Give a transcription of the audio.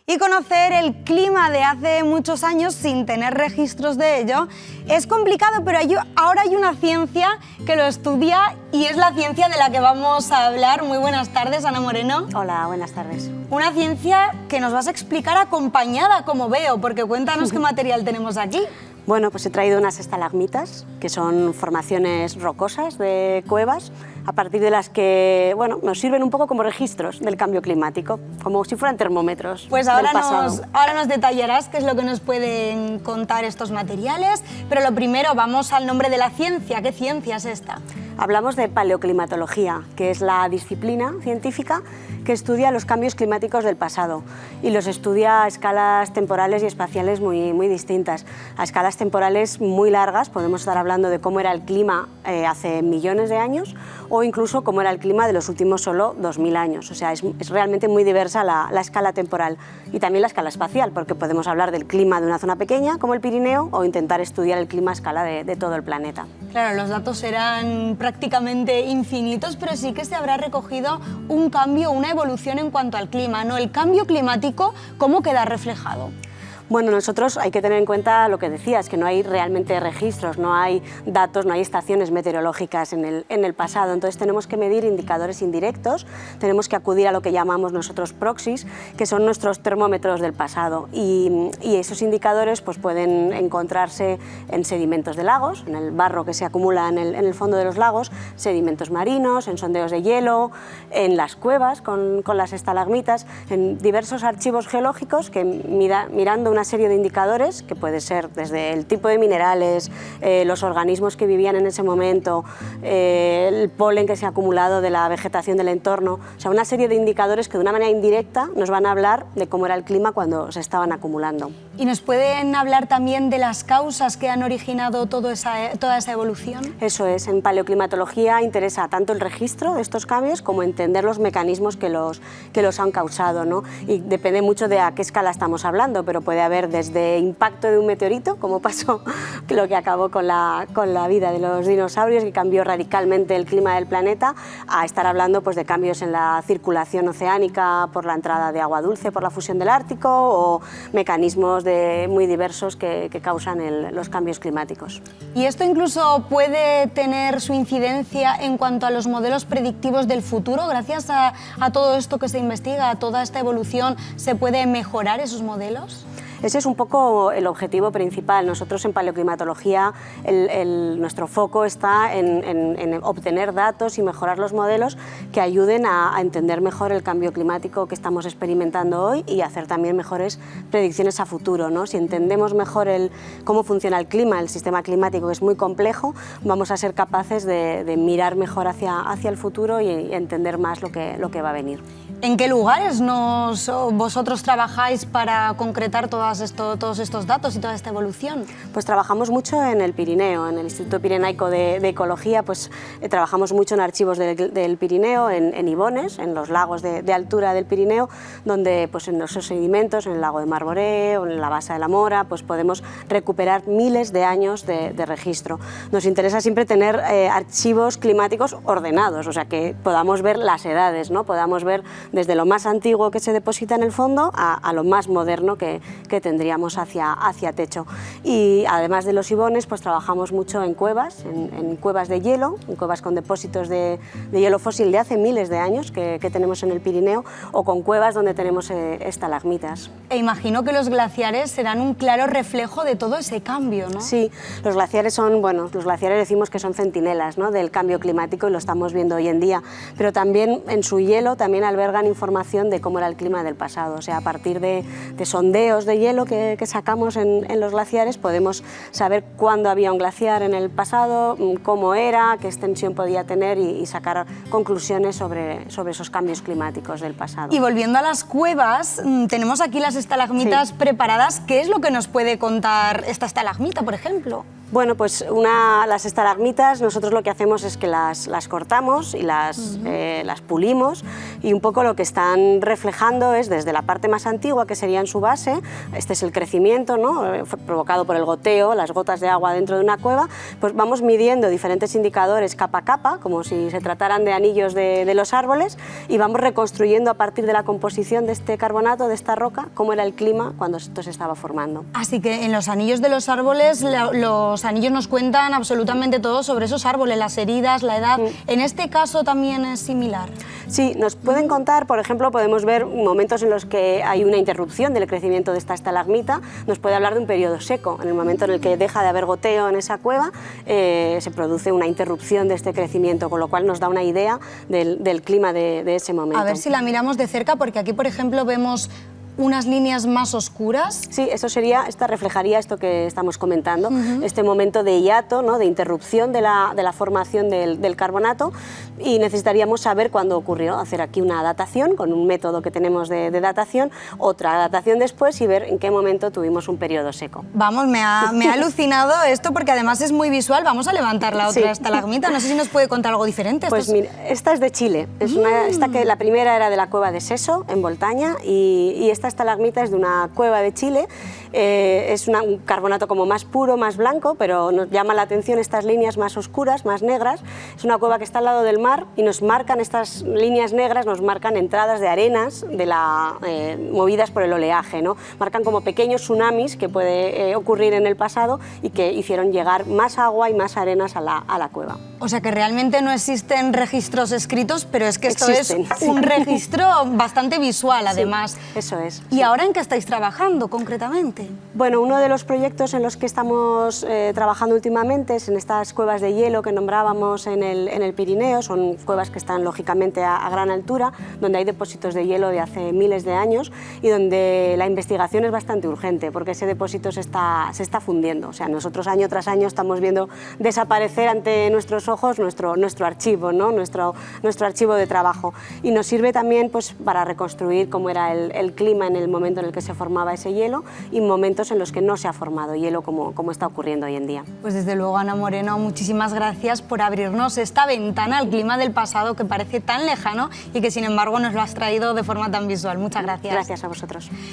Y conocer el clima de hace muchos años sin tener registros de ello es complicado, pero ahora hay una ciencia que lo estudia y es la ciencia de la que vamos a hablar. Muy buenas tardes, Ana Moreno. Hola, buenas tardes. Una ciencia que nos vas a explicar acompañada, como veo, porque cuéntanos qué material tenemos aquí. Bueno, pues he traído unas estalagmitas, que son formaciones rocosas de cuevas, a partir de las que, bueno, nos sirven un poco como registros del cambio climático, como si fueran termómetros. Pues ahora nos detallarás qué es lo que nos pueden contar estos materiales, pero lo primero, vamos al nombre de la ciencia. ¿Qué ciencia es esta? Hablamos de paleoclimatología, que es la disciplina científica que estudia los cambios climáticos del pasado y los estudia a escalas temporales y espaciales muy distintas. A escalas temporales muy largas podemos estar hablando de cómo era el clima hace millones de años o incluso cómo era el clima de los últimos solo 2000 años. O sea, es realmente muy diversa la escala temporal y también la escala espacial, porque podemos hablar del clima de una zona pequeña como el Pirineo o intentar estudiar el clima a escala de todo el planeta. Claro, los datos serán prácticamente infinitos, pero sí que se habrá recogido un cambio, una evolución en cuanto al clima, ¿no? El cambio climático, ¿cómo queda reflejado? Bueno, nosotros hay que tener en cuenta lo que decías, que no hay realmente registros, no hay datos, no hay estaciones meteorológicas en el pasado, entonces tenemos que medir indicadores indirectos, tenemos que acudir a lo que llamamos nosotros proxies, que son nuestros termómetros del pasado, y esos indicadores pues, pueden encontrarse en sedimentos de lagos, en el barro que se acumula en el fondo de los lagos, sedimentos marinos, en sondeos de hielo, en las cuevas con las estalagmitas, en diversos archivos geológicos que mirando una serie de indicadores, que puede ser desde el tipo de minerales, los organismos que vivían en ese momento, el polen que se ha acumulado de la vegetación del entorno, o sea, una serie de indicadores que de una manera indirecta nos van a hablar de cómo era el clima cuando se estaban acumulando. ¿Y nos pueden hablar también de las causas que han originado toda esa evolución? Eso es, en paleoclimatología interesa tanto el registro de estos cambios como entender los mecanismos que los han causado, ¿no? Y depende mucho de a qué escala estamos hablando, pero puede haber desde impacto de un meteorito, como pasó lo que acabó con la vida de los dinosaurios, que cambió radicalmente el clima del planeta, a estar hablando pues, de cambios en la circulación oceánica por la entrada de agua dulce, por la fusión del Ártico, o mecanismos muy diversos que causan los cambios climáticos. ¿Y esto incluso puede tener su incidencia en cuanto a los modelos predictivos del futuro? Gracias a todo esto que se investiga, a toda esta evolución, ¿se puede mejorar esos modelos? Ese es un poco el objetivo principal. Nosotros en paleoclimatología nuestro foco está en obtener datos y mejorar los modelos que ayuden a entender mejor el cambio climático que estamos experimentando hoy y hacer también mejores predicciones a futuro, ¿no? Si entendemos mejor cómo funciona el clima, el sistema climático, que es muy complejo, vamos a ser capaces de mirar mejor hacia el futuro y entender más lo que va a venir. ¿En qué lugares vosotros trabajáis para concretar todos estos datos y toda esta evolución? Pues trabajamos mucho en el Pirineo, en el Instituto Pirenaico de Ecología, pues trabajamos mucho en archivos del Pirineo, en Ibones, en los lagos de altura del Pirineo, donde pues en esos sedimentos, en el lago de Marboré o en la Basa de la Mora, pues podemos recuperar miles de años de registro. Nos interesa siempre tener archivos climáticos ordenados, o sea que podamos ver las edades, ¿no? Podamos ver desde lo más antiguo que se deposita en el fondo a lo más moderno que tendríamos hacia techo. Y además de los ibones, pues trabajamos mucho en cuevas, en cuevas de hielo, en cuevas con depósitos de hielo fósil de hace miles de años que tenemos en el Pirineo, o con cuevas donde tenemos estalagmitas. E imagino que los glaciares serán un claro reflejo de todo ese cambio, ¿no? Sí, los glaciares decimos que son centinelas, ¿no? Del cambio climático y lo estamos viendo hoy en día, pero también en su hielo también albergan información de cómo era el clima del pasado, o sea, a partir de sondeos de hielo que sacamos en los glaciares podemos saber cuándo había un glaciar en el pasado, cómo era, qué extensión podía tener y sacar conclusiones sobre esos cambios climáticos del pasado. Y volviendo a las cuevas, tenemos aquí las estalagmitas preparadas. ¿Qué es lo que nos puede contar esta estalagmita, por ejemplo? Bueno, pues las estalagmitas nosotros lo que hacemos es que las cortamos y las pulimos, y un poco lo que están reflejando es desde la parte más antigua, que sería en su base, este es el crecimiento, ¿no?, provocado por el goteo, las gotas de agua dentro de una cueva, pues vamos midiendo diferentes indicadores capa a capa, como si se trataran de anillos de los árboles, y vamos reconstruyendo a partir de la composición de este carbonato, de esta roca, cómo era el clima cuando esto se estaba formando. Así que en los anillos de los árboles, los anillos nos cuentan absolutamente todo sobre esos árboles, las heridas, la edad. ¿En este caso también es similar? Sí, nos pueden contar, por ejemplo, podemos ver momentos en los que hay una interrupción del crecimiento de esta estalagmita, nos puede hablar de un periodo seco, en el momento en el que deja de haber goteo en esa cueva, se produce una interrupción de este crecimiento, con lo cual nos da una idea del clima de ese momento. A ver si la miramos de cerca, porque aquí, por ejemplo, vemos unas líneas más oscuras. Sí, esta reflejaría esto que estamos comentando, este momento de hiato, ¿no?, de interrupción de la formación del carbonato, y necesitaríamos saber cuándo ocurrió, hacer aquí una datación con un método que tenemos de datación, otra datación después y ver en qué momento tuvimos un periodo seco. Vamos, me ha alucinado esto, porque además es muy visual. Vamos a levantar la otra estalagmita, no sé si nos puede contar algo diferente. Pues mira, esta es de Chile, la primera era de la cueva de Seso, en Boltaña, y esta estalagmita es de una cueva de Chile, es un carbonato como más puro, más blanco, pero nos llama la atención estas líneas más oscuras, más negras. Es una cueva que está al lado del mar y nos marcan estas líneas negras, nos marcan entradas de arenas movidas por el oleaje, ¿no? Marcan como pequeños tsunamis que puede ocurrir en el pasado y que hicieron llegar más agua y más arenas a la cueva. O sea que realmente no existen registros escritos, pero es que esto Existen, es un registro bastante visual, además. Sí, eso es. ¿Y ahora en qué estáis trabajando concretamente? Bueno, uno de los proyectos en los que estamos trabajando últimamente es en estas cuevas de hielo que nombrábamos en el Pirineo. Son cuevas que están lógicamente a gran altura, donde hay depósitos de hielo de hace miles de años y donde la investigación es bastante urgente, porque ese depósito se está fundiendo. O sea, nosotros año tras año estamos viendo desaparecer ante nuestros ojos nuestro archivo, ¿no?, nuestro archivo de trabajo, y nos sirve también pues para reconstruir cómo era el clima en el momento en el que se formaba ese hielo y momentos en los que no se ha formado hielo como está ocurriendo hoy en día. Pues desde luego, Ana Moreno, muchísimas gracias por abrirnos esta ventana al clima del pasado que parece tan lejano y que sin embargo nos lo has traído de forma tan visual. Muchas gracias. Gracias a vosotros.